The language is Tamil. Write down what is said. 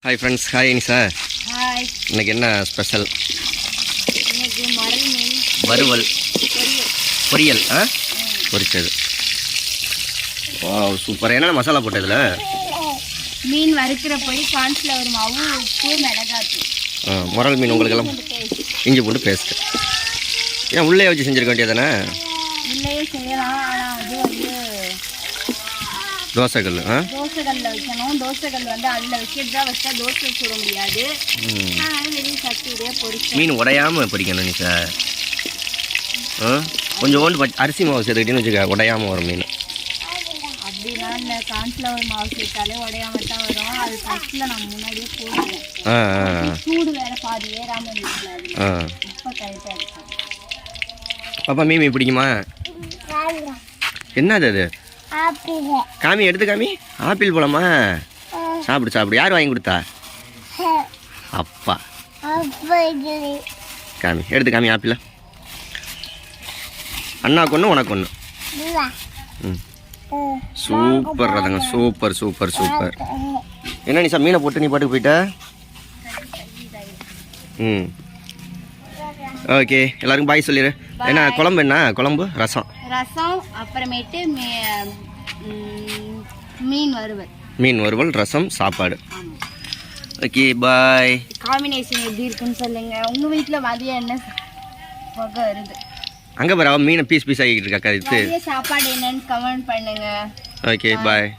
Hi friends, hi Nisha. Hi. இன்னைக்கு என்ன ஸ்பெஷல்? இன்னைக்கு மரல் மீன் வறுவல், பொரியல். பொரிச்சது. Wow, super. என்னென்ன மசாலா போட்டதில்? மீன் வறுக்கிற பொடி, கார்ன்ஃப்ளவர் மாவு, உப்பு, மிளகாத்தூள். மரல் மீன் உங்களுக்கெல்லாம் இஞ்சி போட்டு பேஸ்ட்டு. ஏன் உள்ளே வச்சு செஞ்சுருக்க வேண்டியதானே? உள்ளேயே செய்யலாம், ஆனால் அது வந்து தோசைக்கல். தோசைக்கல்ல வைக்கணும். தோசைக்கல் வந்து அதில் வைக்கிறதா வச்சா தோசை சுட முடியாது. வெளியே சட்டியிலே பொரிச்சு மீன் உடையாமல் பொரிக்கணும் நீ சார். கொஞ்சோண்டு அரிசி மாவு சேர்த்துக்கிட்டேன்னு வச்சுக்க, உடையாமல் வரும் மீன். அப்படின்னா இந்த கார்ன்ஃப்ளவர் மாவு சேர்த்தாலே உடையாம தான் வரும். அது ஃபஸ்ட்டில் நம்ம முன்னாடியே போடுவோம். சூடு வேற பாதி ஏறாமல் இருக்கலாம். இப்போ கரெக்டாக இருக்கும். பாப்பா மீன் பிடிக்குமா? என்னது அது? காமி, எடுத்து காமி. ஆப்பிள் போலாமா? சாப்பிடு சாப்பிடு. யார் வாங்கி கொடுத்தா? அப்பா. காமி, எடுத்து காமி ஆப்பிள. அண்ணாக்கு ஒன்று, உனக்கு ஒன்று. சூப்பர் ரதங்க, சூப்பர் சூப்பர் சூப்பர். என்ன நீ சார் மீனை போட்டு நீ பாட்டுக்கு போயிட்ட? ஓகே, எல்லாருக்கும் பாய் சொல்லிடு. என்ன குழம்பு? என்ன குழம்பு? ரசம். அப்புறமேட்டு மீன் வறுவல். மீன் வறுவல், ரசம், சாப்பாடு. ஓகே, பாய். காம்பினேஷன் எப்படி இருக்குன்னு சொல்லுங்க. உங்க வீட்டில் மதியம் என்ன வகை வருது? அங்கே பாரு, அவன் மீனை பீஸ் பீஸ் ஆகிட்டு இருக்கா. சாப்பாடு என்னன்னு கமெண்ட் பண்ணுங்க. ஓகே, பாய்.